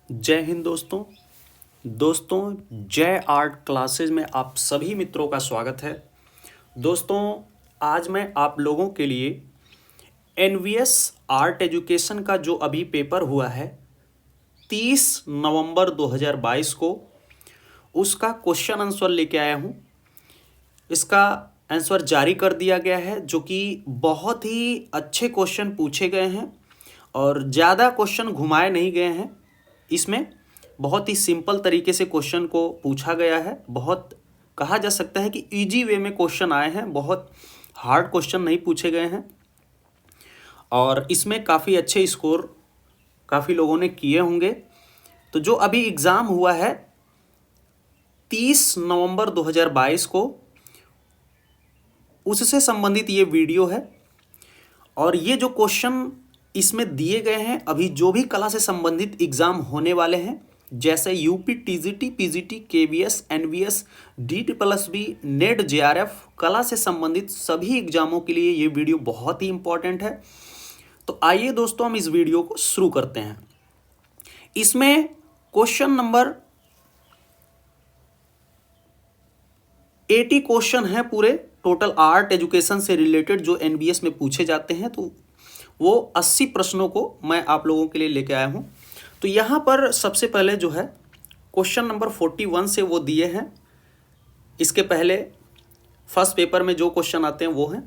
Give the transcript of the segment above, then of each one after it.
जय हिंद दोस्तों जय आर्ट क्लासेज में आप सभी मित्रों का स्वागत है। दोस्तों आज मैं आप लोगों के लिए एनवीएस आर्ट एजुकेशन का जो अभी पेपर हुआ है 30 नवंबर 2022 को, उसका क्वेश्चन आंसर लेके आया हूँ। इसका आंसर जारी कर दिया गया है, जो कि बहुत ही अच्छे क्वेश्चन पूछे गए हैं और ज़्यादा क्वेश्चन घुमाए नहीं गए हैं। इसमें बहुत ही सिंपल तरीके से क्वेश्चन को पूछा गया है। बहुत कहा जा सकता है कि इजी वे में क्वेश्चन आए हैं, बहुत हार्ड क्वेश्चन नहीं पूछे गए हैं और इसमें काफ़ी अच्छे स्कोर काफ़ी लोगों ने किए होंगे। तो जो अभी एग्ज़ाम हुआ है 30 नवंबर 2022 को, उससे संबंधित ये वीडियो है। और ये जो क्वेश्चन इसमें दिए गए हैं, अभी जो भी कला से संबंधित एग्ज़ाम होने वाले हैं, जैसे UP TGT, PGT, KVS, NVS, DSSB, NET, JRF, कला से संबंधित सभी एग्जामों के लिए ये वीडियो बहुत ही इंपॉर्टेंट है। तो आइए दोस्तों हम इस वीडियो को शुरू करते हैं। इसमें क्वेश्चन नंबर 80 क्वेश्चन है पूरे टोटल आर्ट एजुकेशन से रिलेटेड, जो एनबीएस में पूछे जाते हैं। तो वो 80 प्रश्नों को मैं आप लोगों के लिए लेके आया हूँ। तो यहाँ पर सबसे पहले जो है क्वेश्चन नंबर 41 से वो दिए हैं। इसके पहले फर्स्ट पेपर में जो क्वेश्चन आते हैं वो हैं।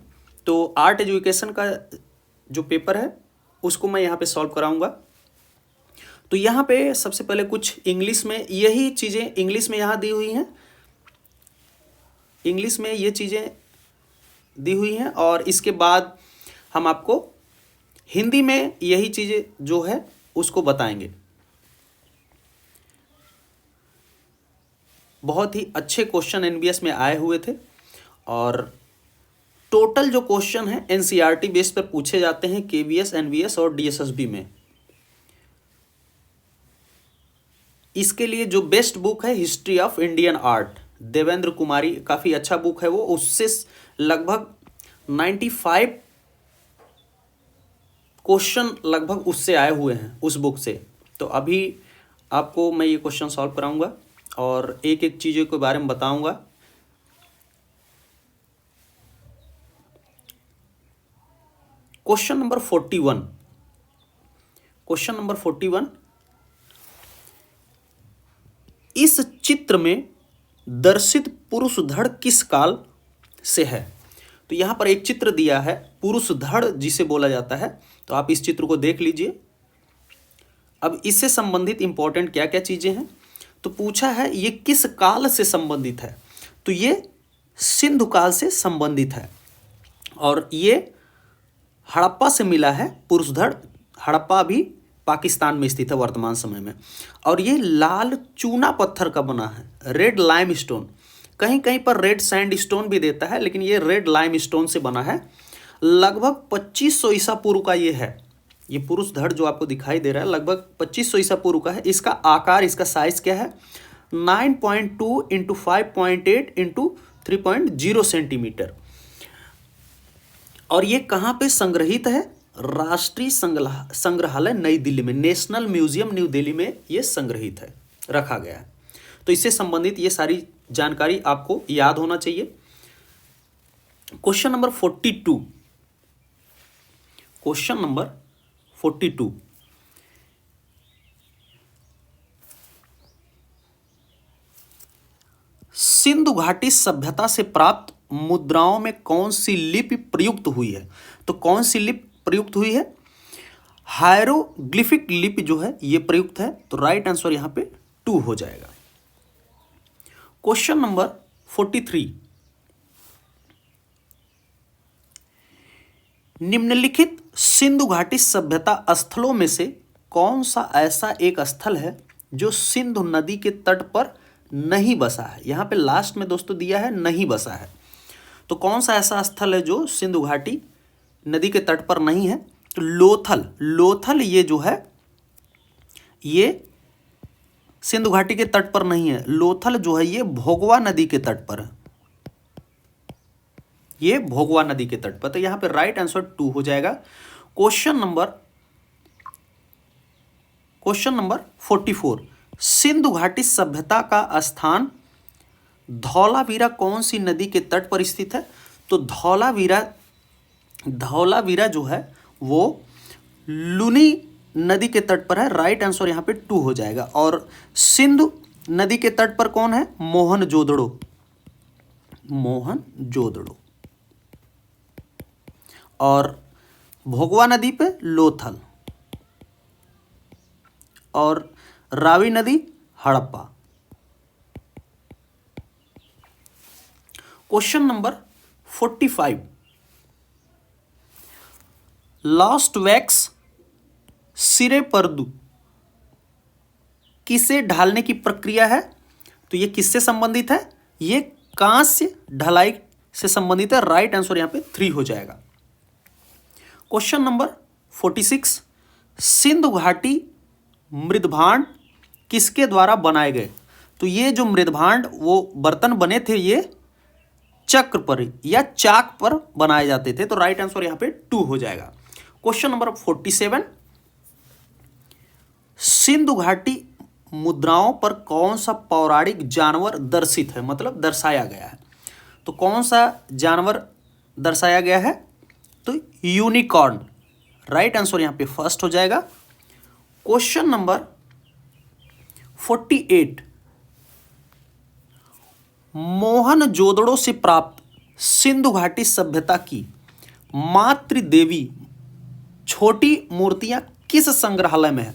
तो आर्ट एजुकेशन का जो पेपर है उसको मैं यहाँ पे सॉल्व कराऊंगा। तो यहाँ पे सबसे पहले कुछ इंग्लिश में यही चीज़ें इंग्लिश में यहाँ दी हुई हैं, इंग्लिश में ये चीज़ें दी हुई हैं और इसके बाद हम आपको हिंदी में यही चीज़ें जो है उसको बताएंगे। बहुत ही अच्छे क्वेश्चन एनबीएस में आए हुए थे और टोटल जो क्वेश्चन है एनसीईआरटी बेस पर पूछे जाते हैं केवीएस, एनवीएस और डीएसएसबी में। इसके लिए जो बेस्ट बुक है history of Indian art, Devendra Kumari, काफ़ी अच्छा बुक है वो। उससे लगभग 95 क्वेश्चन लगभग उससे आए हुए हैं उस बुक से। तो अभी आपको मैं ये क्वेश्चन सॉल्व कराऊंगा और एक एक चीज़ों के बारे में बताऊंगा। क्वेश्चन नंबर 41, क्वेश्चन नंबर 41, इस चित्र में दर्शित पुरुष धड़ किस काल से है? तो यहाँ पर एक चित्र दिया है, पुरुष धड़ जिसे बोला जाता है। तो आप इस चित्र को देख लीजिए। अब इससे संबंधित इंपॉर्टेंट क्या क्या चीज़ें हैं, तो पूछा है ये किस काल से संबंधित है। तो ये सिंधु काल से संबंधित है और ये हड़प्पा से मिला है। पुरुष धड़ हड़प्पा भी पाकिस्तान में स्थित है वर्तमान समय में। और ये लाल चूना पत्थर का बना है, रेड लाइम स्टोन। कहीं कहीं पर रेड सैंड स्टोन भी देता है, लेकिन ये रेड लाइम स्टोन से बना है। लगभग 2500 ईसा पूर्व का ये है। ये पुरुष धड़ जो आपको दिखाई दे रहा है लगभग 2500 ईसा पूर्व का है। इसका आकार, इसका साइज क्या है? 9.2 इंटू 5.8 इंटू 3.0 सेंटीमीटर। और ये कहाँ पे संग्रहित है? राष्ट्रीय संग्रहालय नई दिल्ली में, नेशनल म्यूजियम न्यू दिल्ली में ये संग्रहित है, रखा गया है। तो इससे संबंधित ये सारी जानकारी आपको याद होना चाहिए। Question number 42, question number 42, Sindhu घाटी सभ्यता से प्राप्त मुद्राओं में कौन सी लिपि प्रयुक्त हुई है? तो कौन सी लिपि प्रयुक्त हुई है? हायरोग्लिफिक लिपि जो है ये प्रयुक्त है। तो राइट आंसर यहां पे 2 हो जाएगा। क्वेश्चन नंबर 43, निम्नलिखित सिंधु घाटी सभ्यता स्थलों में से कौन सा ऐसा एक स्थल है जो सिंधु नदी के तट पर नहीं बसा है? यहां पे लास्ट में दोस्तों दिया है नहीं बसा है। तो कौन सा ऐसा स्थल है जो सिंधु घाटी नदी के तट पर नहीं है? तो लोथल, लोथल ये जो है ये सिंधु घाटी के तट पर नहीं है। लोथल जो है ये भोगवा नदी के तट पर है, ये भोगवा नदी के तट पर। तो यहां पे राइट आंसर 2 हो जाएगा। क्वेश्चन नंबर 44, सिंधु घाटी सभ्यता का स्थान धौलावीरा कौन सी नदी के तट पर स्थित है? तो धौलावीरा जो है वो लुनी नदी के तट पर है। राइट आंसर यहाँ पे 2 हो जाएगा। और सिंधु नदी के तट पर कौन है? मोहनजोदड़ो। और भोगवा नदी पे लोथल, और रावी नदी Harappa. Question number 45, lost wax सिरे परदू किसे ढालने की प्रक्रिया है? तो ये किससे संबंधित है? ये कांस्य ढलाई से संबंधित है। राइट आंसर यहां पे 3 हो जाएगा। क्वेश्चन नंबर 46, सिंधु घाटी मृदभांड किसके द्वारा बनाए गए? तो ये जो मृदभांड वो बर्तन बने थे, ये चक्र पर या चाक पर बनाए जाते थे। तो राइट आंसर यहां पे 2 हो जाएगा। क्वेश्चन नंबर 47, सिंधु घाटी मुद्राओं पर कौन सा पौराणिक जानवर दर्शित है, मतलब दर्शाया गया है? तो कौन सा जानवर दर्शाया गया है? तो यूनिकॉर्न। राइट आंसर यहां पे फर्स्ट हो जाएगा। क्वेश्चन नंबर 48, मोहनजोदड़ो से प्राप्त सिंधु घाटी सभ्यता की मातृदेवी छोटी मूर्तियां किस संग्रहालय में है?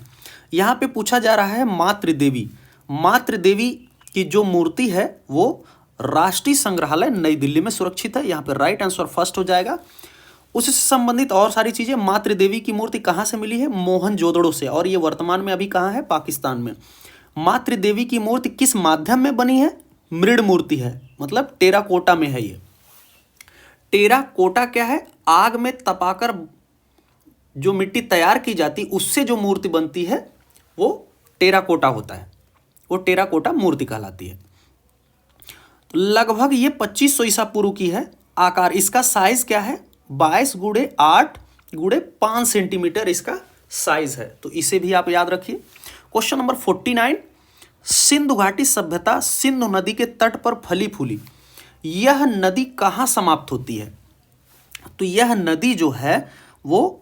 यहां पे पूछा जा रहा है मातृदेवी की जो मूर्ति है वो राष्ट्रीय संग्रहालय नई दिल्ली में सुरक्षित है। यहां पे राइट आंसर फर्स्ट हो जाएगा। उससे संबंधित और सारी चीजें, मातृदेवी की मूर्ति कहां से मिली है? मोहनजोदड़ो से, और ये वर्तमान में अभी कहां है? पाकिस्तान में। मातृदेवी की मूर्ति किस माध्यम में बनी है? मृण मूर्ति है, मतलब टेराकोटा में है। ये टेराकोटा क्या है? आग में तपाकर जो मिट्टी तैयार की जाती उससे जो मूर्ति बनती है वो टेराकोटा होता है, वो टेराकोटा मूर्ति कहलाती है। तो लगभग ये 2500 ईसा पूर्व की है। आकार इसका साइज क्या है? 22x8x5 सेंटीमीटर इसका साइज है। तो इसे भी आप याद रखिए। क्वेश्चन नंबर 49, सिंधु घाटी सभ्यता सिंधु नदी के तट पर फली फूली, यह नदी कहाँ समाप्त होती है? तो यह नदी जो है वो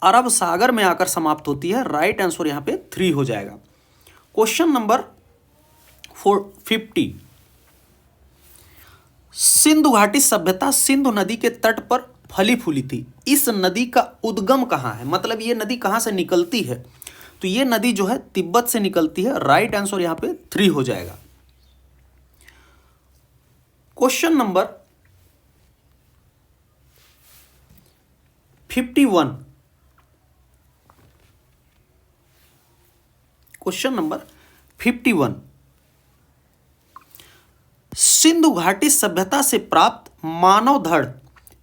अरब सागर में आकर समाप्त होती है। राइट आंसर यहां पे 3 हो जाएगा। क्वेश्चन नंबर 50, सिंधु घाटी सभ्यता सिंधु नदी के तट पर फली फूली थी, इस नदी का उद्गम कहाँ है? मतलब ये नदी कहाँ से निकलती है? तो ये नदी जो है तिब्बत से निकलती है। राइट आंसर यहां पे 3 हो जाएगा। Question number 51, question number 51, Sindhu घाटी सभ्यता से प्राप्त मानव धड़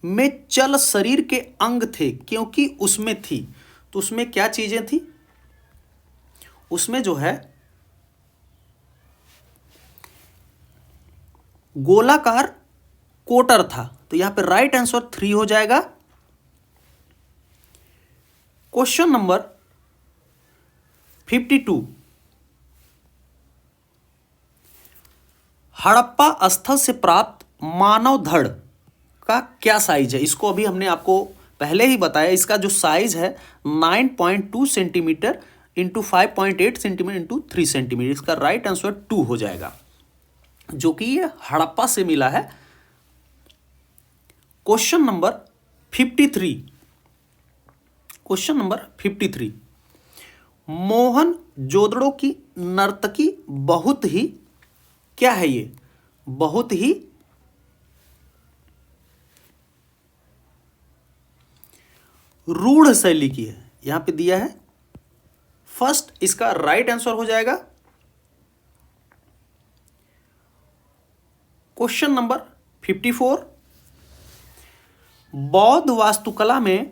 में चल शरीर के अंग थे क्योंकि उसमें थी। तो उसमें क्या चीजें थी? उसमें जो है गोलाकार कोटर था। तो यहां पे राइट आंसर 3 हो जाएगा। क्वेश्चन नंबर 52, हड़प्पा स्थल से प्राप्त मानव धड़ का क्या साइज है? इसको अभी हमने आपको पहले ही बताया। इसका जो साइज है 9.2 centimetre into 5.8 centimetre into 3 centimetre. इसका राइट आंसर 2 हो जाएगा, जो कि ये हड़प्पा से मिला है। Question number 53, question number 53, Mohenjodaro की नर्तकी बहुत ही क्या है? ये बहुत ही रूढ़ शैली की है। यहां पे दिया है फर्स्ट, इसका राइट आंसर हो जाएगा। क्वेश्चन नंबर 54, बौद्ध वास्तुकला में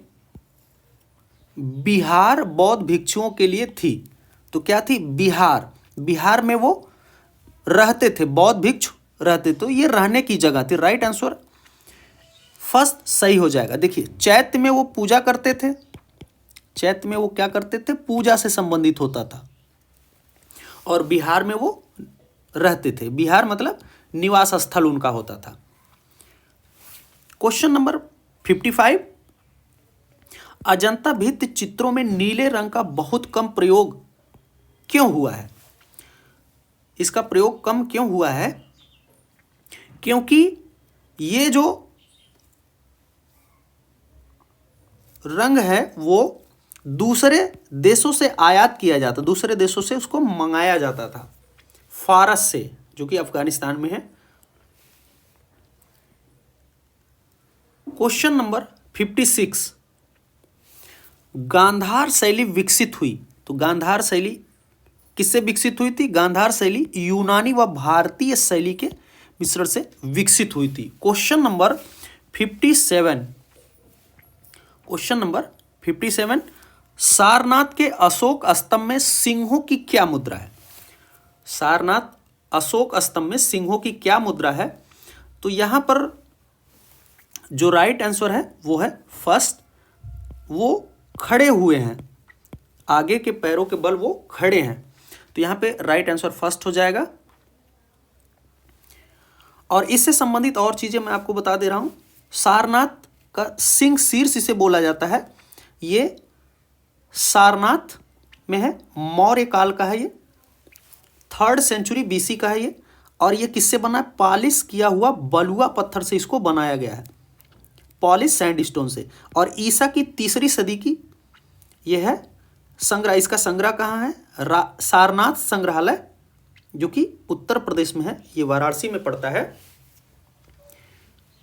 बिहार बौद्ध भिक्षुओं के लिए थी। तो क्या थी? बिहार में वो रहते थे, बौद्ध भिक्षु रहते, तो ये रहने की जगह थी। राइट आंसर फर्स्ट सही हो जाएगा। देखिए, चैत्य में वो पूजा करते थे, चैत्य में वो क्या करते थे? पूजा से संबंधित होता था। और बिहार में वो रहते थे। बिहार मतलब निवास स्थल उनका होता था। क्वेश्चन नंबर 55, अजंता भित्ति चित्रों में नीले रंग का बहुत कम प्रयोग क्यों हुआ है? इसका प्रयोग कम क्यों हुआ है? क्योंकि ये जो रंग है वो दूसरे देशों से आयात किया जाता, दूसरे देशों से उसको मंगाया जाता था, फारस से, जो कि अफगानिस्तान में है। क्वेश्चन नंबर 56, गांधार शैली विकसित हुई। तो गांधार शैली किससे विकसित हुई थी? गांधार शैली यूनानी व भारतीय शैली के मिश्रण से विकसित हुई थी। Question number 57, question number 57, Sarnath के अशोक स्तंभ में सिंहों की क्या मुद्रा है? सारनाथ अशोक स्तंभ में सिंहों की क्या मुद्रा है? तो यहां पर जो राइट आंसर है वो है फर्स्ट, वो खड़े हुए हैं, आगे के पैरों के बल वो खड़े हैं। तो यहां पे राइट आंसर फर्स्ट हो जाएगा। और इससे संबंधित और चीजें मैं आपको बता दे रहा हूं। सारनाथ का सिंह शीर्ष इसे बोला जाता है। ये सारनाथ में है, मौर्य काल का है, ये 3rd सेंचुरी BC का है ये। और ये किससे बना है? पॉलिश किया हुआ बलुआ पत्थर से इसको बनाया गया है, पॉलिश सैंडस्टोन से। और ईसा की 3री सदी की यह है संग्रह। इसका संग्रह कहाँ है? सारनाथ संग्रहालय, जो कि उत्तर प्रदेश में है, ये वाराणसी में पड़ता है।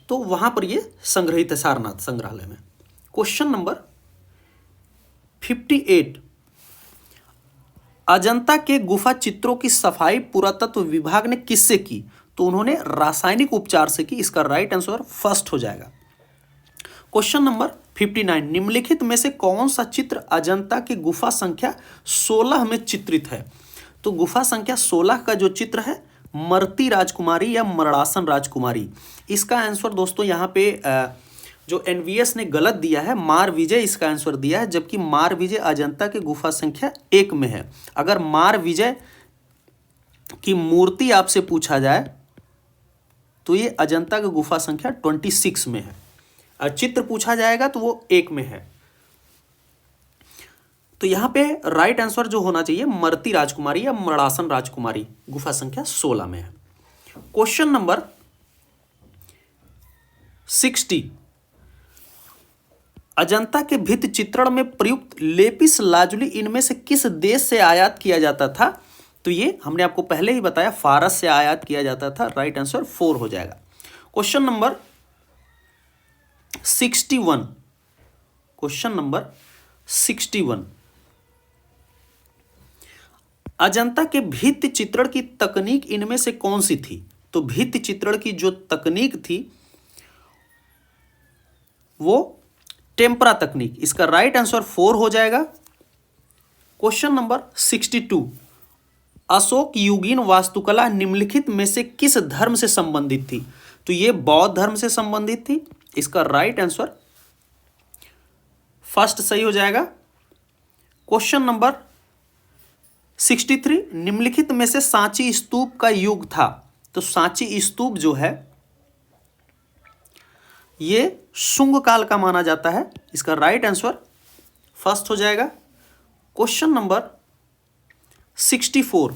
तो वहां पर ये संग्रहित है सारनाथ संग्रहालय में। क्वेश्चन नंबर 58, अजंता के गुफा चित्रों की सफाई पुरातत्व विभाग ने किससे की? तो उन्होंने रासायनिक उपचार से की। इसका राइट आंसर फर्स्ट हो जाएगा। क्वेश्चन नंबर 59, निम्नलिखित में से कौन सा चित्र अजंता की गुफा संख्या 16 में चित्रित है? तो गुफा संख्या 16 का जो चित्र है मर्ती राजकुमारी या मरड़ासन राजकुमारी। इसका आंसर दोस्तों यहाँ पे जो NVS ने गलत दिया है, मार विजय इसका आंसर दिया है, जबकि मार विजय अजंता की गुफा संख्या 1 में है। अगर मार विजय की मूर्ति आपसे पूछा जाए तो ये अजंता की गुफा संख्या 26 में है, और चित्र पूछा जाएगा तो वो 1 में है। तो यहां पे राइट आंसर जो होना चाहिए मर्ती राजकुमारी या मरड़ासन राजकुमारी, गुफा संख्या 16 में है। क्वेश्चन नंबर 60, अजंता के भित्ति चित्रण में प्रयुक्त लेपिस लाजुली इनमें से किस देश से आयात किया जाता था? तो ये हमने आपको पहले ही बताया, फारस से आयात किया जाता था। राइट आंसर 4 हो जाएगा। Question number 61, question number 61, Ajanta के भित्ति चित्रण की तकनीक इनमें से कौन सी थी? तो भित्ति चित्रण की जो तकनीक थी वो टेम्परा तकनीक। इसका राइट आंसर 4 हो जाएगा। क्वेश्चन नंबर 62, अशोक युगीन वास्तुकला निम्नलिखित में से किस धर्म से संबंधित थी? तो ये बौद्ध धर्म से संबंधित थी। इसका राइट आंसर फर्स्ट सही हो जाएगा। क्वेश्चन नंबर 63, निम्नलिखित में से सांची स्तूप का युग था? तो सांची स्तूप जो है ये शुंग काल का माना जाता है। इसका राइट आंसर फर्स्ट हो जाएगा। क्वेश्चन नंबर 64,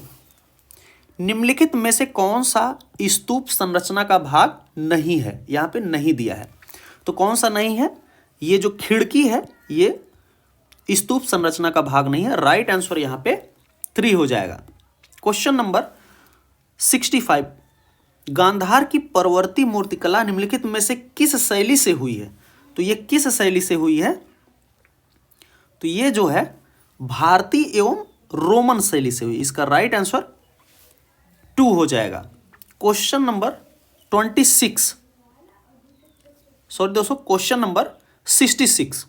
निम्नलिखित में से कौन सा स्तूप संरचना का भाग नहीं है? यहां पे नहीं दिया है, तो कौन सा नहीं है? ये जो खिड़की है ये स्तूप संरचना का भाग नहीं है। राइट आंसर यहां पे 3 हो जाएगा। क्वेश्चन नंबर 65, गांधार की परवर्ती मूर्तिकला निम्नलिखित में से किस शैली से हुई है? तो ये किस शैली से हुई है? तो ये जो है भारतीय एवं रोमन शैली से हुई। इसका राइट आंसर 2 हो जाएगा। क्वेश्चन नंबर 26, सॉरी दोस्तों, क्वेश्चन नंबर 66,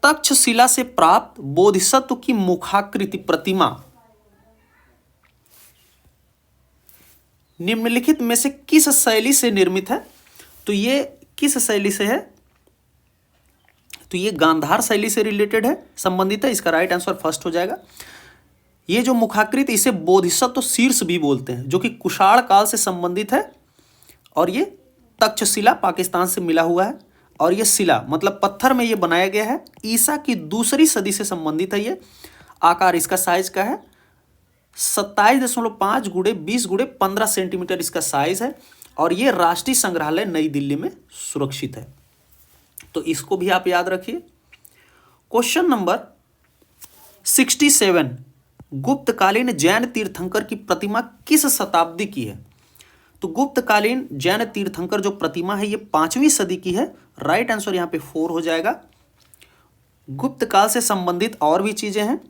तक्षशिला से प्राप्त बोधिसत्व की मुखाकृति प्रतिमा निम्नलिखित में से किस शैली से निर्मित है? तो ये किस शैली से है? तो ये गांधार शैली से रिलेटेड है, संबंधित है। इसका राइट आंसर फर्स्ट हो जाएगा। ये जो मुखाकृत, इसे बोधिसत्व शीर्ष भी बोलते हैं, जो कि कुषाण काल से संबंधित है। और ये तक्षशिला पाकिस्तान से मिला हुआ है। और ये शिला मतलब पत्थर में ये बनाया गया है, ईसा की दूसरी सदी से संबंधित है। ये आकार इसका साइज का है 27.5 गुणे 20 गुणे 15 सेंटीमीटर इसका साइज है। और ये राष्ट्रीय संग्रहालय नई दिल्ली में सुरक्षित है। तो इसको भी आप याद रखिए। क्वेश्चन नंबर 67, गुप्तकालीन जैन तीर्थंकर की प्रतिमा किस शताब्दी की है? तो गुप्तकालीन जैन तीर्थंकर जो प्रतिमा है ये 5वीं सदी की है। राइट आंसर यहाँ पे 4 हो जाएगा। गुप्त काल से संबंधित और भी चीजें हैं।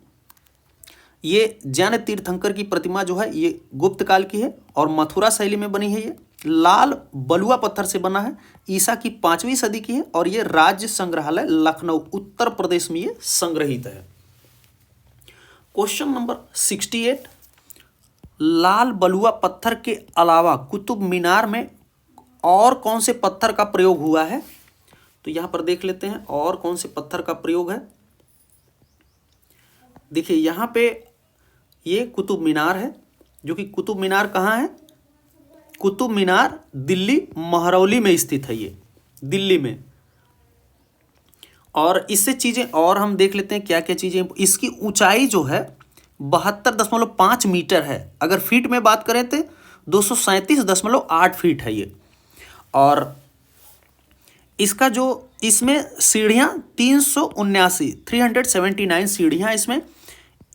ये जैन तीर्थंकर की प्रतिमा जो है ये गुप्त काल की है और मथुरा शैली में बनी है। ये लाल बलुआ पत्थर से बना है, ईसा की 5वीं सदी की है। और ये राज्य संग्रहालय लखनऊ उत्तर प्रदेश में ये संग्रहित है। क्वेश्चन नंबर 68, लाल बलुआ पत्थर के अलावा कुतुब मीनार में और कौन से पत्थर का प्रयोग हुआ है? तो यहां पर देख लेते हैं और कौन से पत्थर का प्रयोग है। देखिए यहां पे ये कुतुब मीनार है, जो कि कुतुब मीनार कहाँ है? कुतुब मीनार दिल्ली महरौली में स्थित है, ये दिल्ली में। और इससे चीजें और हम देख लेते हैं क्या क्या चीजें। इसकी ऊंचाई जो है 72.5 मीटर है। अगर फीट में बात करें तो 237.8 फीट है ये। और इसका जो इसमें सीढ़ियाँ 379 सीढ़ियाँ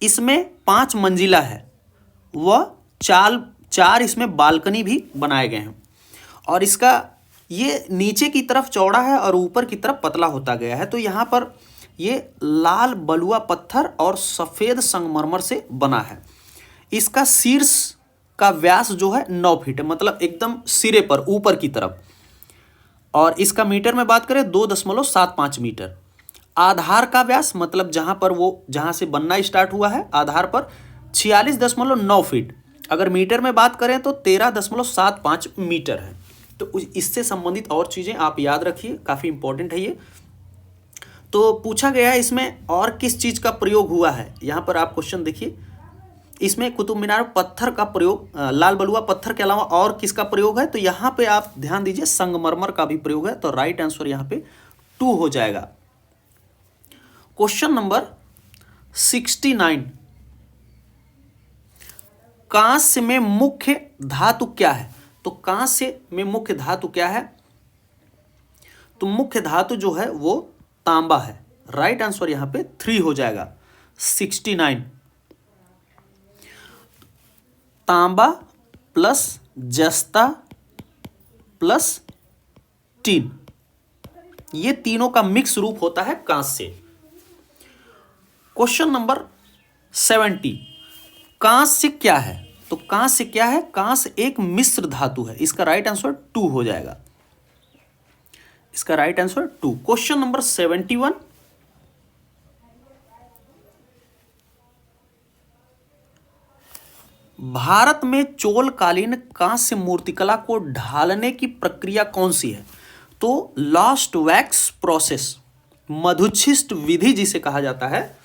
इसमें 5 मंजिला है। वह चार इसमें बालकनी भी बनाए गए हैं। और इसका ये नीचे की तरफ चौड़ा है और ऊपर की तरफ पतला होता गया है। तो यहाँ पर ये लाल बलुआ पत्थर और सफ़ेद संगमरमर से बना है। इसका शीर्ष का व्यास जो है 9 फीट है, मतलब एकदम सिरे पर ऊपर की तरफ। और इसका मीटर में बात करें 2.75 मीटर। आधार का व्यास मतलब जहाँ से बनना स्टार्ट हुआ है आधार पर 46.9 फीट। अगर मीटर में बात करें तो 13.75 मीटर है। तो इससे संबंधित और चीज़ें आप याद रखिए, काफ़ी इंपॉर्टेंट है ये। तो पूछा गया है इसमें और किस चीज़ का प्रयोग हुआ है। यहाँ पर आप क्वेश्चन देखिए, इसमें कुतुब मीनार पत्थर का प्रयोग, लाल बलुआ पत्थर के अलावा और किसका प्रयोग है? तो यहाँ पे आप ध्यान दीजिए संगमरमर का भी प्रयोग है। तो राइट आंसर यहाँ पे 2 हो जाएगा। क्वेश्चन नंबर 69, कांस्य में मुख्य धातु क्या है? तो कांस्य में मुख्य धातु क्या है? तो मुख्य धातु जो है वो तांबा है। राइट आंसर यहां पे 3 हो जाएगा। 69, तांबा प्लस जस्ता प्लस टीन, ये तीनों का मिक्स रूप होता है कांस्य। क्वेश्चन नंबर 70, कांस्य क्या है? तो कांस्य क्या है? कांस्य एक मिश्र धातु है। इसका राइट आंसर 2 हो जाएगा। इसका right answer 2। Question number 71, Bharat में चोलकालीन कांस्य मूर्तिकला को ढालने की प्रक्रिया कौन सी है? तो लॉस्ट वैक्स प्रोसेस, मधुच्छिष्ट विधि जिसे कहा जाता है,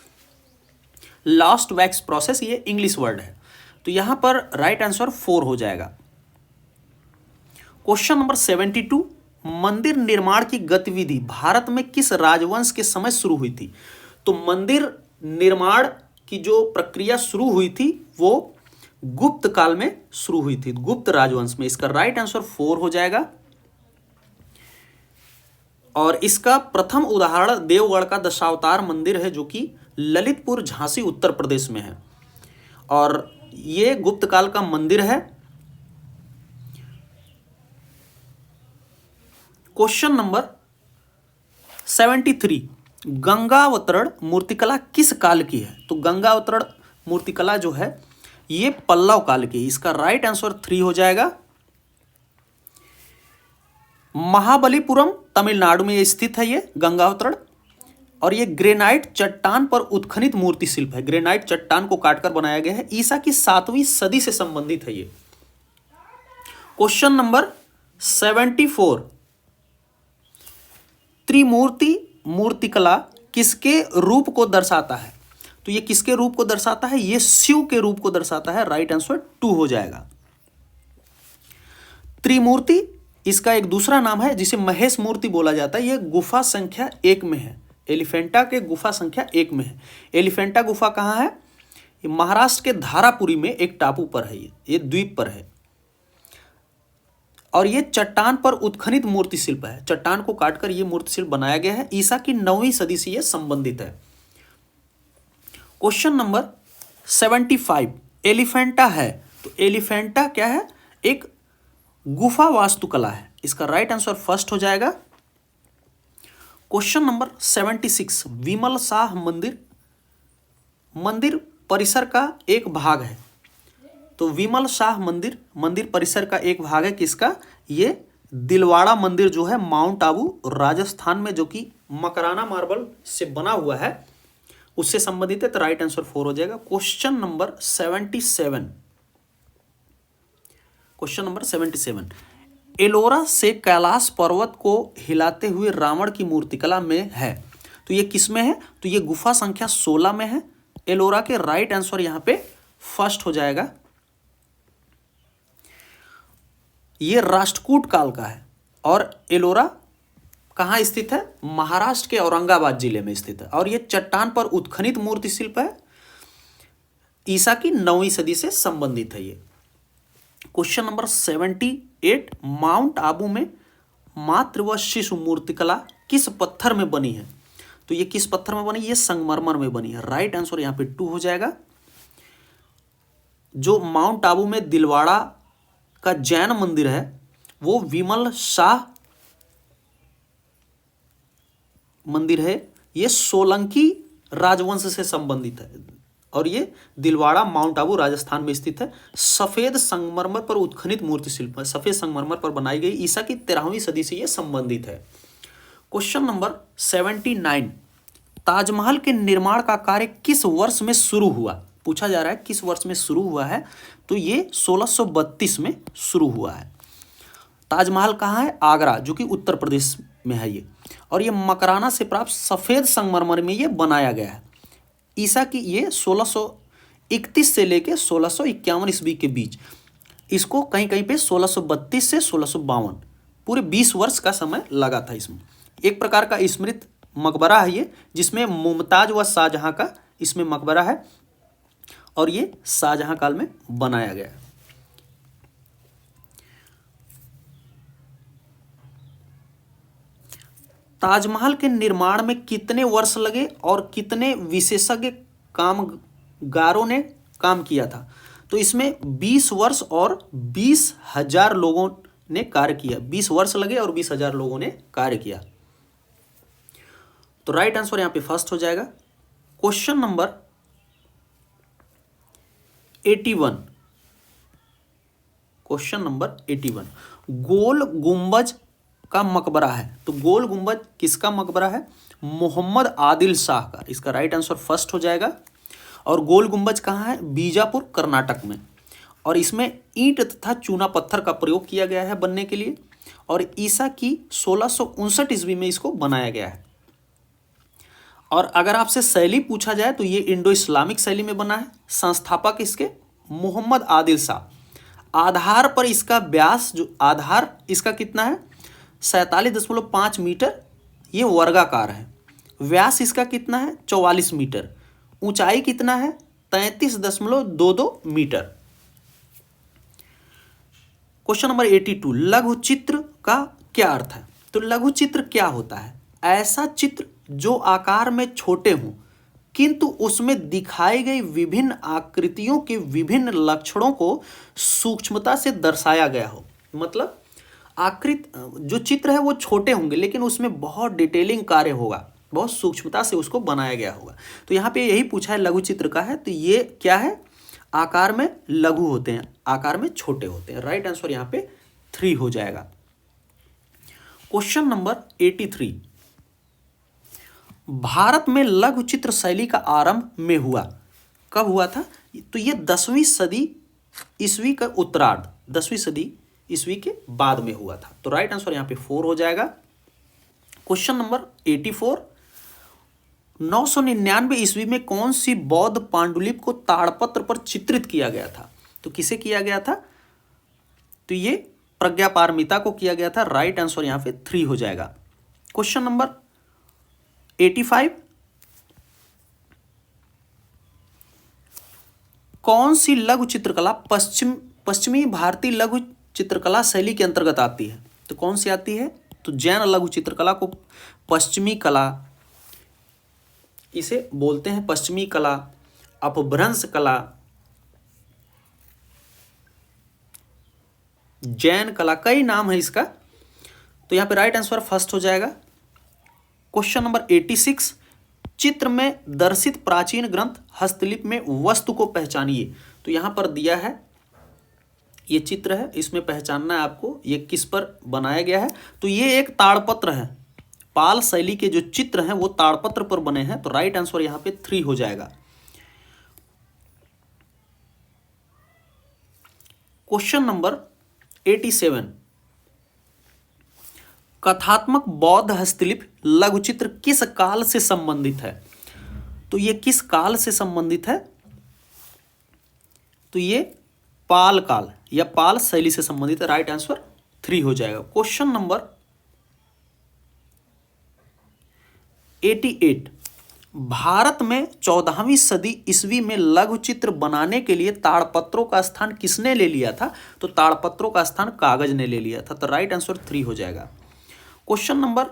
लॉस्ट वैक्स प्रोसेस, ये इंग्लिश वर्ड है। तो यहां पर राइट आंसर 4 हो जाएगा। क्वेश्चन नंबर 72, मंदिर निर्माण की गतिविधि भारत में किस राजवंश के समय शुरू हुई थी? तो मंदिर निर्माण की जो प्रक्रिया शुरू हुई थी वो गुप्त काल में शुरू हुई थी, गुप्त राजवंश में। इसका राइट आंसर 4 हो जाएगा। और इसका प्रथम उदाहरण देवगढ़ का दशावतार मंदिर है, जो कि ललितपुर झांसी उत्तर प्रदेश में है। और ये गुप्त काल का मंदिर है। क्वेश्चन नंबर 73, गंगावतरण मूर्तिकला किस काल की है? तो गंगावतरण मूर्तिकला जो है ये पल्लव काल की। इसका राइट आंसर 3 हो जाएगा। महाबलीपुरम तमिलनाडु में स्थित है ये गंगावतरण। और ये ग्रेनाइट चट्टान पर उत्खनित मूर्ति शिल्प है। ग्रेनाइट चट्टान को काटकर बनाया गया है। ईसा की 7वीं सदी से संबंधित है ये। क्वेश्चन नंबर 74, त्रिमूर्ति मूर्तिकला किसके रूप को दर्शाता है? तो ये किसके रूप को दर्शाता है? ये शिव के रूप को दर्शाता है। राइट आंसर 2 हो जाएगा। त्रिमूर्ति इसका एक दूसरा नाम है जिसे महेश मूर्ति बोला जाता है। यह गुफा संख्या 1 में है। एलिफेंटा के गुफा संख्या 1 में है। एलिफेंटा गुफा कहाँ है? ये महाराष्ट्र के धारापुरी में एक टापू पर है। ये द्वीप पर है और ये चट्टान पर उत्खनित मूर्ति शिल्प है। चट्टान को काटकर ये मूर्ति शिल्प बनाया गया है। ईसा की 9वीं सदी से ये संबंधित है। क्वेश्चन नंबर 75, एलिफेंटा है तो एलिफेंटा क्या है? एक गुफा वास्तुकला है। इसका राइट आंसर फर्स्ट हो जाएगा। क्वेश्चन नंबर 76, विमल शाह मंदिर मंदिर परिसर का एक भाग है। तो विमल शाह मंदिर परिसर का एक भाग है किसका? ये दिलवाड़ा मंदिर जो है माउंट आबू राजस्थान में, जो कि मकराना मार्बल से बना हुआ है, उससे संबंधित है। तो राइट आंसर 4 हो जाएगा। क्वेश्चन नंबर 77, एलोरा से कैलाश पर्वत को हिलाते हुए रावण की मूर्तिकला में है। तो ये किस में है? तो ये गुफा संख्या 16 में है। एलोरा के राइट आंसर यहां पे फर्स्ट हो जाएगा। ये राष्ट्रकूट काल का है और एलोरा कहाँ स्थित है? महाराष्ट्र के औरंगाबाद जिले में स्थित है और ये चट्टान पर उत्खनित मूर्ति शिल्प है। ईसा की 9वीं सदी से संबंधित है ये। क्वेश्चन नंबर 78, माउंट आबू में मातृ व शिशु मूर्तिकला किस पत्थर में बनी है? तो ये किस पत्थर में बनी? ये संगमरमर में बनी है। राइट आंसर यहाँ पे 2 हो जाएगा। जो माउंट आबू में दिलवाड़ा का जैन मंदिर है वो विमल शाह मंदिर है। ये सोलंकी राजवंश से संबंधित है और ये दिलवाड़ा माउंट आबू राजस्थान में स्थित है। सफेद संगमरमर पर उत्खनित मूर्ति शिल्प है। सफेद संगमरमर पर बनाई गई। ईसा की 13वीं सदी से यह संबंधित है। क्वेश्चन नंबर 79, ताजमहल के निर्माण का कार्य किस वर्ष में शुरू हुआ? पूछा जा रहा है किस वर्ष में शुरू हुआ है? तो ये 1632 में शुरू हुआ है। ताजमहल कहाँ है? आगरा, जो कि उत्तर प्रदेश में है ये। और ये मकराना से प्राप्त सफेद संगमरमर में ये बनाया गया है। ईसा की ये 1631 से लेके 1651 ईस्वी के बीच, इसको कहीं कहीं पे 1632 से 1652, पूरे 20 वर्ष का समय लगा था इसमें। एक प्रकार का स्मृत मकबरा है ये, जिसमें मुमताज व शाहजहां का इसमें मकबरा है और ये शाहजहां काल में बनाया गया है। ताजमहल के निर्माण में कितने वर्ष लगे और कितने विशेषज्ञ कामगारों ने काम किया था? तो इसमें 20 वर्ष और 20,000 लोगों ने कार्य किया। 20 वर्ष लगे और 20,000 लोगों ने कार्य किया। तो राइट आंसर यहां पे फर्स्ट हो जाएगा। क्वेश्चन नंबर 81, गोल गुंबज का मकबरा है। तो गोल गुंबज किसका मकबरा है? मोहम्मद आदिल शाह का। इसका राइट आंसर फर्स्ट हो जाएगा। और गोल गुंबज कहाँ है? बीजापुर, कर्नाटक में। और इसमें ईंट तथा चूना पत्थर का प्रयोग किया गया है बनने के लिए और ईसा की 1659 ईस्वी में इसको बनाया गया है। और अगर आपसे शैली पूछा जाए तो ये इंडो इस्लामिक शैली में बना है। संस्थापक इसके मोहम्मद आदिल शाह। आधार पर इसका व्यास, जो आधार इसका कितना है? 47.5 मीटर, ये वर्गाकार है। व्यास इसका कितना है? 44 मीटर। ऊंचाई कितना है? 33.22 मीटर। क्वेश्चन नंबर 82, लघु चित्र का क्या अर्थ है? तो लघु चित्र क्या होता है? ऐसा चित्र जो आकार में छोटे हों किंतु उसमें दिखाई गई विभिन्न आकृतियों के विभिन्न लक्षणों को सूक्ष्मता से दर्शाया गया हो। मतलब जो चित्र है वो छोटे होंगे लेकिन उसमें बहुत डिटेलिंग कार्य होगा, बहुत सूक्ष्मता से उसको बनाया गया होगा। तो यहाँ पे यही पूछा है लघु चित्र का है। तो ये क्या है? आकार में लघु होते हैं, आकार में छोटे होते हैं। राइट आंसर यहाँ पे 3 हो जाएगा। क्वेश्चन नंबर 83, भारत में लघु चित्र शैली का आरंभ में हुआ, कब हुआ था? तो ये 10वीं सदी ईस्वी का उत्तरार्ध, 10वीं सदी ईस्वी के बाद में हुआ था। तो राइट आंसर यहाँ पे 4 हो जाएगा। क्वेश्चन नंबर 84, 999 ईस्वी में कौन सी बौद्ध पांडुलिपि को ताड़पत्र पर चित्रित किया गया था? तो किसे किया गया था? तो ये प्रज्ञापारमिता को किया गया था। राइट आंसर यहां पे 3 हो जाएगा। क्वेश्चन नंबर 85, कौन सी लघु चित्रकला पश्चिमी भारतीय लघु चित्रकला शैली के अंतर्गत आती है? तो कौन सी आती है? तो जैन लघु चित्रकला को पश्चिमी कला इसे बोलते हैं, पश्चिमी कला, अपभ्रंश कला, जैन कला, कई नाम है इसका। तो यहां पे राइट आंसर फर्स्ट हो जाएगा। क्वेश्चन नंबर 86, चित्र में दर्शित प्राचीन ग्रंथ हस्तलिपि में वस्तु को पहचानिए। तो यहां पर दिया है, ये चित्र है, इसमें पहचानना है आपको ये किस पर बनाया गया है। तो ये एक ताड़पत्र है, पाल शैली के जो चित्र हैं वो ताड़पत्र पर बने हैं। तो राइट आंसर यहां पे 3 हो जाएगा। क्वेश्चन नंबर 87, कथात्मक बौद्ध हस्तलिपि लघुचित्र किस काल से संबंधित है? तो ये किस काल से संबंधित है? तो ये पाल काल या पाल शैली से संबंधित है। राइट आंसर 3 हो जाएगा। क्वेश्चन नंबर 88, भारत में 14वीं सदी ईस्वी में लघु चित्र बनाने के लिए ताड़पत्रों का स्थान किसने ले लिया था? तो ताड़पत्रों का स्थान कागज ने ले लिया था। तो राइट आंसर 3 हो जाएगा। क्वेश्चन नंबर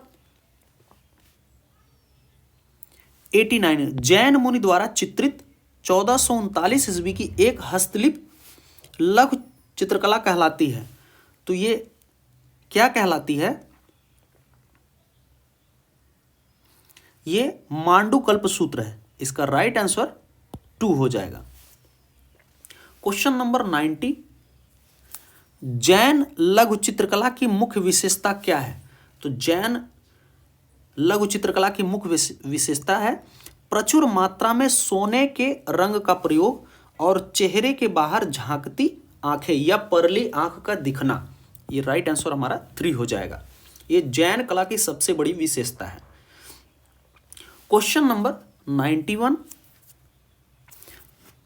89, जैन मुनि द्वारा चित्रित 1439 ईस्वी की एक हस्तलिपि लघु चित्रकला कहलाती है। तो ये क्या कहलाती है? ये मांडुकल्प सूत्र है। इसका राइट आंसर 2 हो जाएगा। क्वेश्चन नंबर 90, जैन लघु चित्रकला की मुख्य विशेषता क्या है? तो जैन लघु चित्रकला की मुख्य विशेषता है प्रचुर मात्रा में सोने के रंग का प्रयोग और चेहरे के बाहर झांकती आंखें या परली आंख का दिखना। ये राइट आंसर हमारा 3 हो जाएगा। ये जैन कला की सबसे बड़ी विशेषता है। क्वेश्चन नंबर 91,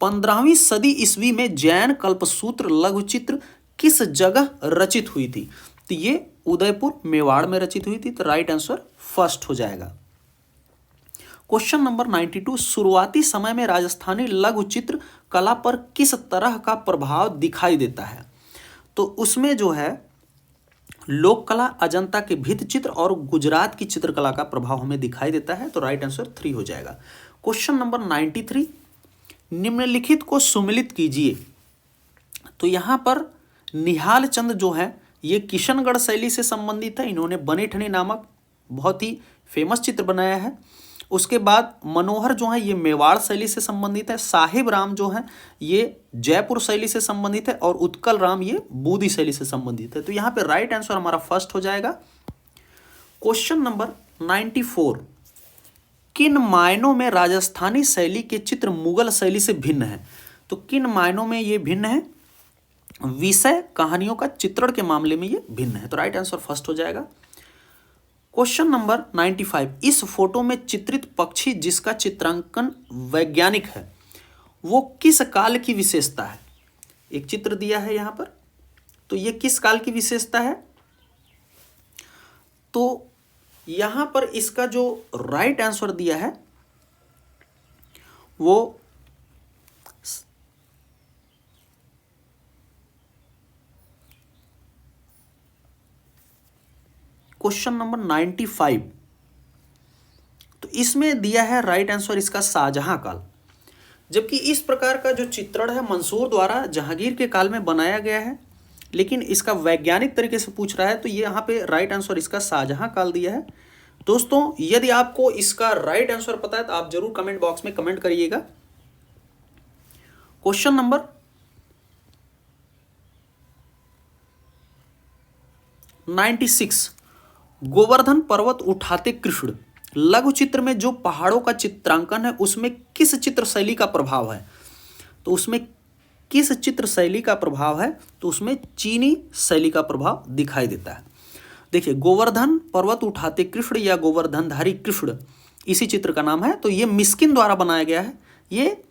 15वीं सदी ईस्वी में जैन कल्पसूत्र लघुचित्र किस जगह रचित हुई थी? तो ये उदयपुर मेवाड़ में रचित हुई थी। तो राइट आंसर फर्स्ट हो जाएगा। क्वेश्चन नंबर 92, शुरुआती समय में राजस्थानी लघुचित्र कला पर किस तरह का प्रभाव दिखाई देता है? तो उसमें जो है लोक कला, अजंता के भित्ति चित्र और गुजरात की चित्रकला का प्रभाव हमें दिखाई देता है। तो राइट आंसर 3 हो जाएगा। क्वेश्चन नंबर 93, निम्नलिखित को सुमिलित कीजिए। तो यहां पर निहाल चंद जो है ये किशनगढ़ शैली से संबंधित है। इन्होंने बनी ठनी नामक बहुत ही फेमस चित्र बनाया है। उसके बाद मनोहर जो है ये मेवाड़ शैली से संबंधित है। साहिब राम जो है ये जयपुर शैली से संबंधित है और उत्कल राम ये बूदी शैली से संबंधित है। तो यहाँ पे राइट आंसर हमारा फर्स्ट हो जाएगा। क्वेश्चन नंबर 94, किन मायनों में राजस्थानी शैली के चित्र मुगल शैली से भिन्न है? तो किन मायनों में ये भिन्न है? विषय, कहानियों का चित्रण के मामले में ये भिन्न है। तो राइट आंसर फर्स्ट हो जाएगा। क्वेश्चन नंबर 95, इस फोटो में चित्रित पक्षी जिसका चित्रांकन वैज्ञानिक है वो किस काल की विशेषता है? एक चित्र दिया है यहां पर, तो ये किस काल की विशेषता है? तो यहां पर इसका जो राइट आंसर दिया है वो क्वेश्चन नंबर 95, तो इसमें दिया है राइट आंसर इसका शाहजहां काल। जबकि इस प्रकार का जो चित्रण है मंसूर द्वारा जहांगीर के काल में बनाया गया है, लेकिन इसका वैज्ञानिक तरीके से पूछ रहा है तो ये यहाँ पे राइट आंसर इसका शाहजहां काल दिया है। दोस्तों यदि आपको इसका राइट आंसर पता है तो आप जरूर कमेंट बॉक्स में कमेंट करिएगा। क्वेश्चन नंबर 96, गोवर्धन पर्वत उठाते कृष्ण लघु चित्र में जो पहाड़ों का चित्रांकन है उसमें किस चित्र शैली का प्रभाव है? तो उसमें किस चित्र शैली का प्रभाव है? तो उसमें चीनी शैली का प्रभाव दिखाई देता है। देखिए गोवर्धन पर्वत उठाते कृष्ण या गोवर्धनधारी कृष्ण इसी चित्र का नाम है। तो ये मिस्किन द्वारा बनाया गया है। ये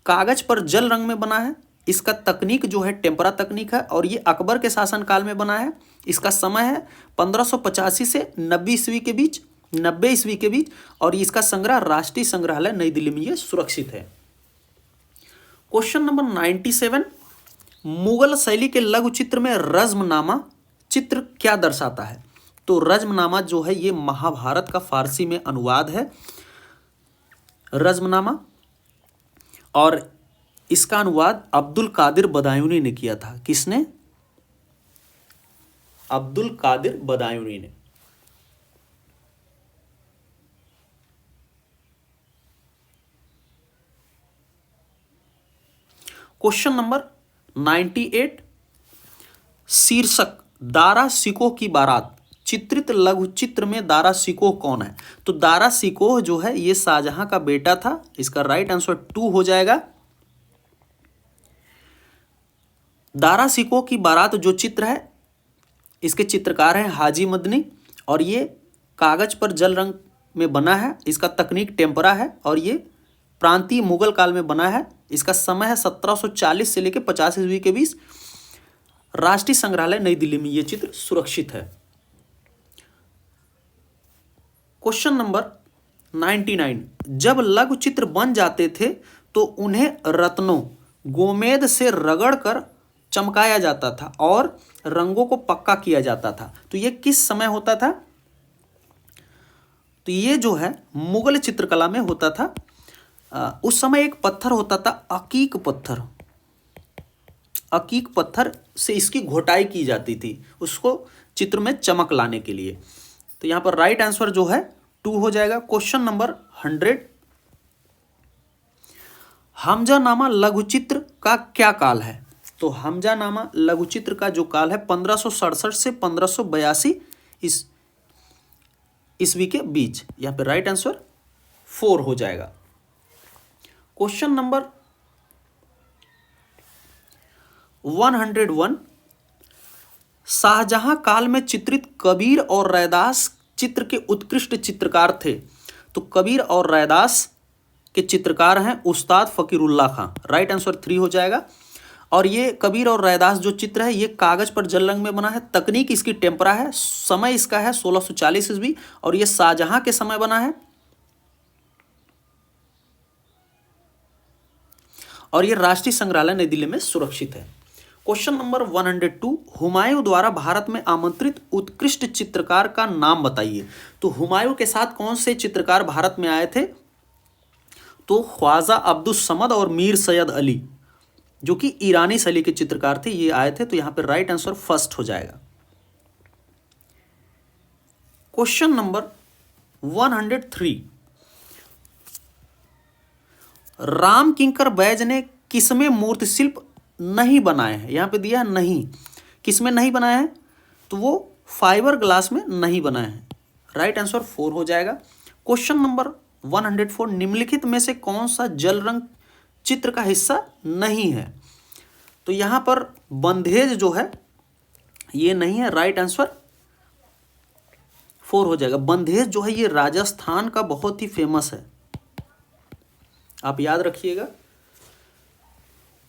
कागज पर जल रंग में बना है। इसका तकनीक जो है टेम्परा तकनीक है और ये अकबर के शासनकाल में बना है। इसका समय है 1585 से 90 ईस्वी के बीच, 90 ईस्वी के बीच, और इसका संग्रह राष्ट्रीय संग्रहालय नई दिल्ली में ये सुरक्षित है। क्वेश्चन नंबर 97, मुगल शैली के लघु चित्र में रज्मनामा चित्र क्या दर्शाता है? तो रज्मनामा जो है ये महाभारत का फारसी में अनुवाद है, रज्मनामा, और इसका अनुवाद अब्दुल कादिर बदायूनी ने किया था। किसने? अब्दुल कादिर बदायूनी ने। क्वेश्चन नंबर 98, शीर्षक दारा शिकोह की बारात चित्रित लघु चित्र में दारा शिकोह कौन है? तो दारा शिकोह जो है ये शाहजहां का बेटा था। इसका राइट आंसर 2 हो जाएगा। दारा शिकोह की बारात जो चित्र है इसके चित्रकार हैं हाजी मदनी और ये कागज पर जल रंग में बना है। इसका तकनीक टेम्परा है और ये प्रांतीय मुगल काल में बना है। इसका समय है 1740 से लेकर 50 ईस्वी के बीच। राष्ट्रीय संग्रहालय नई दिल्ली में ये चित्र सुरक्षित है। क्वेश्चन नंबर 99, जब लघु चित्र बन जाते थे तो उन्हें रत्नों गोमेद से रगड़कर चमकाया जाता था और रंगों को पक्का किया जाता था। तो ये किस समय होता था? तो ये जो है मुगल चित्रकला में होता था। उस समय एक पत्थर होता था अकीक पत्थर। अकीक पत्थर से इसकी घोटाई की जाती थी उसको चित्र में चमक लाने के लिए। तो यहाँ पर राइट आंसर जो है 2 हो जाएगा। क्वेश्चन नंबर 100, हमजानामा लघुचित्र का क्या काल है? तो हमजानामा लघुचित्र का जो काल है 1567 से 1582 ईस्वी के बीच। यहाँ पे राइट आंसर 4 हो जाएगा। क्वेश्चन नंबर 101, शाहजहां काल में चित्रित कबीर और रैदास चित्र के उत्कृष्ट चित्रकार थे। तो कबीर और रैदास के चित्रकार हैं उस्ताद फकीरुल्लाह खां। राइट आंसर 3 हो जाएगा। और ये कबीर और रैदास जो चित्र है ये कागज पर जल रंग में बना है। तकनीक इसकी टेम्परा है। समय इसका है 1640 ईस्वी और ये शाहजहां के समय बना है। और ये राष्ट्रीय संग्रहालय नई दिल्ली में सुरक्षित है। क्वेश्चन नंबर 102, हुमायूं द्वारा भारत में आमंत्रित उत्कृष्ट चित्रकार का नाम बताइए। तो हुमायूं के साथ कौन से चित्रकार भारत में आए थे? तो ख्वाजा अब्दुल समद और मीर सैयद अली जो कि ईरानी शैली के चित्रकार थे ये आए थे। तो यहां पर राइट आंसर फर्स्ट हो जाएगा। क्वेश्चन नंबर 103, राम किंकर बैज ने किसमें मूर्ति शिल्प नहीं बनाए हैं? यहां पे दिया है नहीं, किसमें नहीं बनाया है? तो वो फाइबर ग्लास में नहीं बनाए हैं। राइट आंसर 4 हो जाएगा। क्वेश्चन नंबर 104, निम्नलिखित में से कौन सा जल रंग चित्र का हिस्सा नहीं है? तो यहां पर बंधेज जो है ये नहीं है। राइट आंसर 4 हो जाएगा। बंधेज जो है ये राजस्थान का बहुत ही फेमस है, आप याद रखिएगा।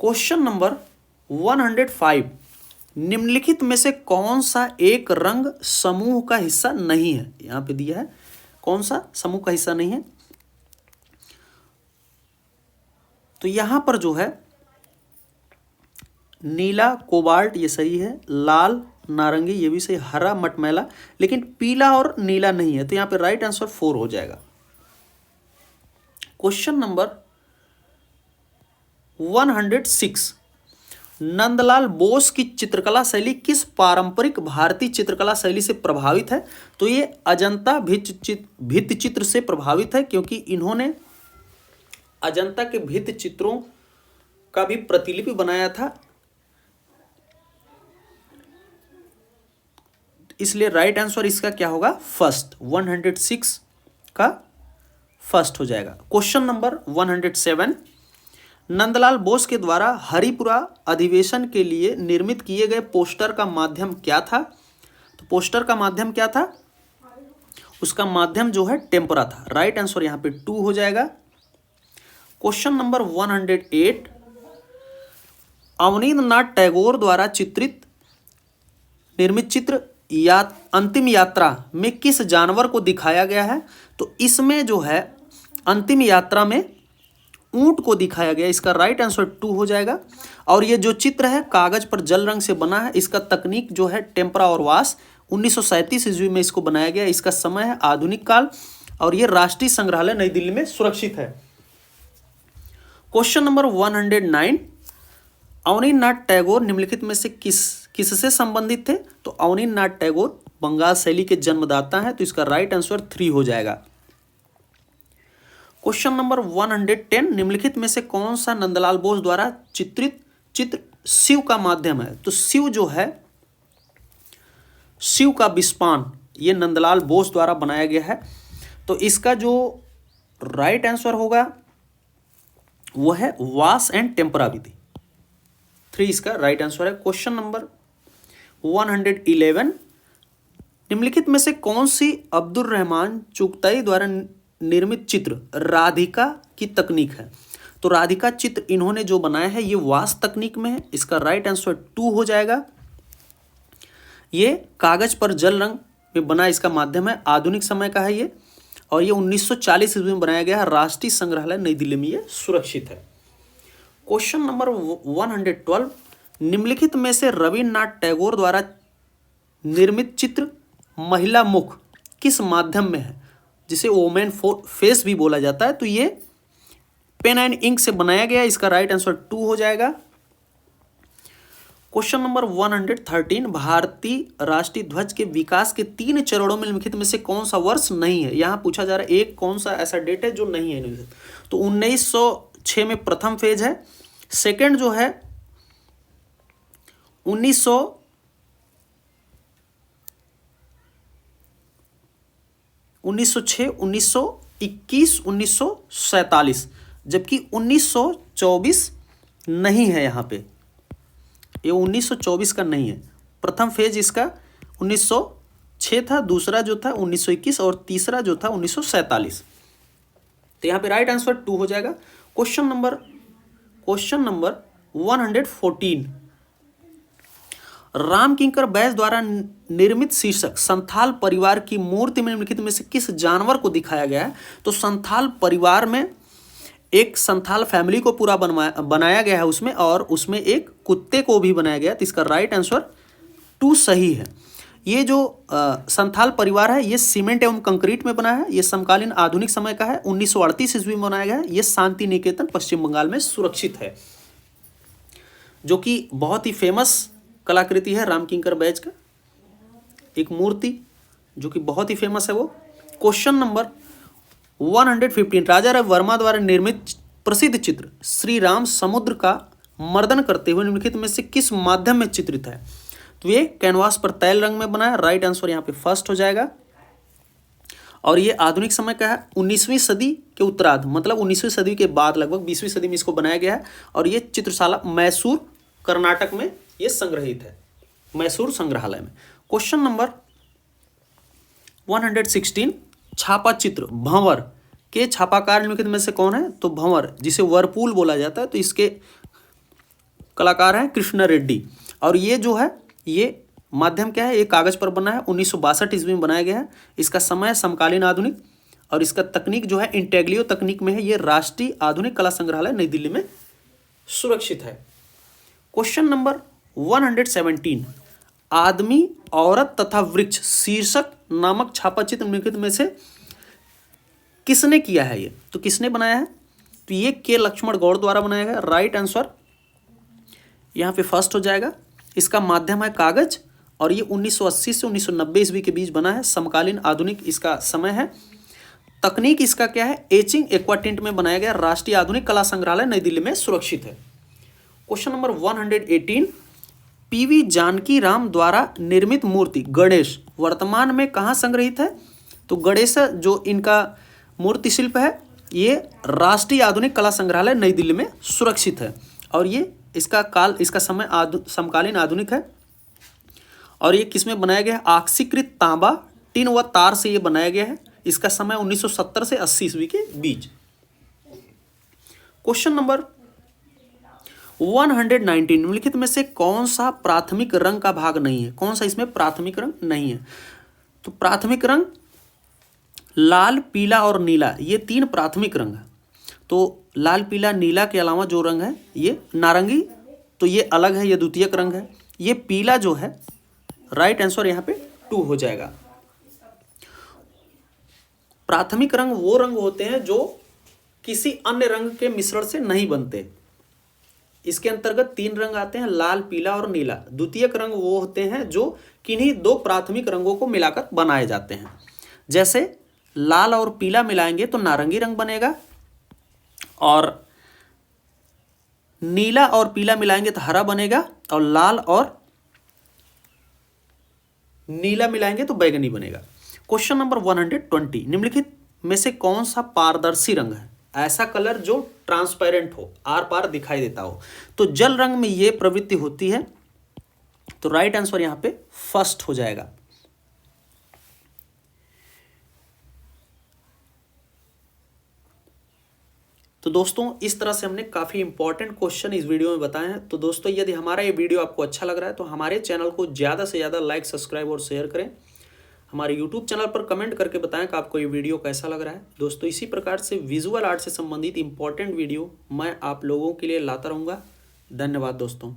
क्वेश्चन नंबर 105, निम्नलिखित में से कौन सा एक रंग समूह का हिस्सा नहीं है? यहां पे दिया है कौन सा समूह का हिस्सा नहीं है। तो यहां पर जो है नीला कोबाल्ट ये सही है, लाल नारंगी ये भी सही, हरा मटमैला, लेकिन पीला और नीला नहीं है। तो यहां पे राइट आंसर 4 हो जाएगा। क्वेश्चन नंबर 106, नंदलाल बोस की चित्रकला शैली किस पारंपरिक भारतीय चित्रकला शैली से प्रभावित है? तो ये अजंता भित्ति चित्र से प्रभावित है क्योंकि इन्होंने अजंता के भित्ति चित्रों का भी प्रतिलिपि बनाया था, इसलिए राइट आंसर इसका क्या होगा? फर्स्ट। 106 का फर्स्ट हो जाएगा। क्वेश्चन नंबर 107, नंदलाल बोस के द्वारा हरिपुरा अधिवेशन के लिए निर्मित किए गए पोस्टर का माध्यम क्या था? तो पोस्टर का माध्यम क्या था? उसका माध्यम जो है टेम्परा था। राइट आंसर यहाँ पे 2 हो जाएगा। क्वेश्चन नंबर 108, अवनींद्रनाथ टैगोर द्वारा चित्रित निर्मित चित्र या अंतिम यात्रा में किस जानवर को दिखाया गया है? तो इसमें जो है अंतिम यात्रा में ऊंट को दिखाया गया। इसका राइट आंसर 2 हो जाएगा। और ये जो चित्र है कागज पर जल रंग से बना है। इसका तकनीक जो है टेम्परा और वाश, 1937 ईस्वी में इसको बनाया गया। इसका समय है आधुनिक काल और ये राष्ट्रीय संग्रहालय नई दिल्ली में सुरक्षित है। क्वेश्चन नंबर 109, अवनींद्रनाथ टैगोर निम्नलिखित में से किससे संबंधित थे? तो अवनींद्रनाथ टैगोर बंगाल शैली के जन्मदाता हैं, तो इसका राइट आंसर 3 हो जाएगा। क्वेश्चन नंबर 110, निम्नलिखित में से कौन सा नंदलाल बोस द्वारा चित्रित चित्र शिव का माध्यम है? तो शिव जो है, शिव का विस्पान, ये नंदलाल बोस द्वारा बनाया गया है। तो इसका जो राइट आंसर होगा वो है वाश एंड टेम्परा विधि। 3 इसका राइट आंसर है। क्वेश्चन नंबर 111, निम्नलिखित में से कौन सी अब्दुल रहमान चुगताई द्वारा निर्मित चित्र राधिका की तकनीक है? तो राधिका चित्र इन्होंने जो बनाया है ये वाश तकनीक में है। इसका राइट आंसर 2 हो जाएगा। ये कागज पर जल रंग में बना इसका माध्यम है, आधुनिक समय का है ये, और ये 1940 ईस्वी में बनाया गया है। राष्ट्रीय संग्रहालय नई दिल्ली में ये सुरक्षित है। क्वेश्चन नंबर 112, निम्नलिखित में से रविन्द्रनाथ टैगोर द्वारा निर्मित चित्र महिला मुख किस माध्यम में है, जिसे वोमेन फेस भी बोला जाता है? तो ये पेन एंड इंक से बनाया गया। इसका राइट आंसर 2 हो जाएगा। क्वेश्चन नंबर 113, भारतीय राष्ट्रीय ध्वज के विकास के 3 चरणों में निम्नलिखित में से कौन सा वर्ष नहीं है? यहाँ पूछा जा रहा है एक कौन सा ऐसा डेट है जो नहीं है। तो 1906 में प्रथम फेज है। सेकेंड जो है 1906, 1921, 1947, जबकि 1924 नहीं है यहाँ पे। ये 1924 का नहीं है। प्रथम फेज इसका 1906 था, दूसरा जो था 1921 और तीसरा जो था 1947। तो यहाँ पे राइट आंसर 2 हो जाएगा। क्वेश्चन नंबर 114, राम किंकर बैस द्वारा निर्मित शीर्षक संथाल परिवार की मूर्ति में निम्नलिखित में से किस जानवर को दिखाया गया है? तो संथाल परिवार में एक संथाल फैमिली को पूरा बनाया गया है उसमें, और उसमें एक कुत्ते को भी बनाया गया। तो इसका राइट आंसर 2 सही है। ये जो संथाल परिवार है ये सीमेंट एवं कंक्रीट में बना है। ये समकालीन आधुनिक समय का है, 1938 ईस्वी में बनाया गया है। ये शांति निकेतन पश्चिम बंगाल में सुरक्षित है, जो कि बहुत ही फेमस कलाकृति है राम किंकर बैज का, एक मूर्ति जो कि बहुत ही फेमस है वो। क्वेश्चन नंबर 115, राजा रवि वर्मा द्वारा निर्मित प्रसिद्ध चित्र श्री राम समुद्र का मर्दन करते हुए निम्नलिखित में से किस माध्यम में चित्रित है? तो ये कैनवास पर तैल रंग में बना है। राइट आंसर यहाँ पे फर्स्ट हो जाएगा। और ये आधुनिक समय का है, 19वीं सदी के उत्तरार्ध, मतलब 19वीं सदी के बाद लगभग 20वीं सदी में इसको बनाया गया है। और ये चित्रशाला मैसूर कर्नाटक में ये संग्रहित है, मैसूर संग्रहालय में। क्वेश्चन नंबर 116, छापा चित्र भंवर के छापाकार निम्नलिखित में से कौन है? तो भंवर, जिसे वर्लपूल बोला जाता है, तो इसके कलाकार हैं कृष्ण रेड्डी। और ये जो है ये माध्यम क्या है? ये कागज पर बना है, 1962 ईस्वी में बनाया गया है। इसका समय समकालीन आधुनिक, और इसका तकनीक जो है इंटेग्लियो तकनीक में है। ये राष्ट्रीय आधुनिक कला संग्रहालय नई दिल्ली में सुरक्षित है। क्वेश्चन नंबर 117, आदमी, औरत तथा वृक्ष शीर्षक नामक छापा चित्र निम्नलिखित में से किसने किया है? ये तो किसने बनाया है? तो ये के लक्ष्मण गौड़ द्वारा बनाया गया। राइट आंसर यहाँ पे फर्स्ट हो जाएगा। इसका माध्यम है कागज, और ये 1980 से 1990 ईस्वी के बीच बना है। समकालीन आधुनिक इसका समय है। तकनीक इसका क्या है? एचिंग एक्वाटिंट में बनाया गया। राष्ट्रीय आधुनिक कला संग्रहालय नई दिल्ली में सुरक्षित है। Question number 118, PV Janaki Ram द्वारा निर्मित मूर्ति गणेश वर्तमान में कहाँ संग्रहित है? तो गणेश जो इनका मूर्ति शिल्प है ये राष्ट्रीय आधुनिक कला संग्रहालय नई दिल्ली में सुरक्षित है। और ये इसका समय समकालीन आधुनिक है। और ये किसमें बनाया गया है? ऑक्सीकृत तांबा, टिन व तार से ये बनाया गया है। इसका समय 1970 से 80 ईस्वी के बीच। क्वेश्चन नंबर 119, निम्नलिखित में से कौन सा प्राथमिक रंग का भाग नहीं है? कौन सा इसमें प्राथमिक रंग नहीं है? तो प्राथमिक रंग लाल, पीला और नीला, ये 3 प्राथमिक रंग है। तो लाल, पीला, नीला के अलावा जो रंग है ये नारंगी, तो ये अलग है, ये द्वितीयक रंग है। ये पीला जो है, राइट आंसर यहाँ पे 2 हो जाएगा। प्राथमिक रंग वो रंग होते हैं जो किसी अन्य रंग के मिश्रण से नहीं बनते। इसके अंतर्गत 3 रंग आते हैं, लाल, पीला और नीला। द्वितीयक रंग वो होते हैं जो किन्हीं 2 प्राथमिक रंगों को मिलाकर बनाए जाते हैं। जैसे लाल और पीला मिलाएंगे तो नारंगी रंग बनेगा, और नीला और पीला मिलाएंगे तो हरा बनेगा, और लाल और नीला मिलाएंगे तो बैगनी बनेगा। क्वेश्चन नंबर 120, निम्नलिखित में से कौन सा पारदर्शी रंग है? ऐसा कलर जो ट्रांसपेरेंट हो, आर पार दिखाई देता हो। तो जल रंग में यह प्रवृत्ति होती है, तो राइट आंसर यहां पे फर्स्ट हो जाएगा। तो दोस्तों इस तरह से हमने काफ़ी इंपॉर्टेंट क्वेश्चन इस वीडियो में बताए हैं। तो दोस्तों यदि हमारा ये वीडियो आपको अच्छा लग रहा है तो हमारे चैनल को ज़्यादा से ज़्यादा लाइक, सब्सक्राइब और शेयर करें। हमारे यूट्यूब चैनल पर कमेंट करके बताएं कि आपको ये वीडियो कैसा लग रहा है। दोस्तों इसी प्रकार से विजुअल आर्ट से संबंधित इंपॉर्टेंट वीडियो मैं आप लोगों के लिए लाता रहूँगा। धन्यवाद दोस्तों।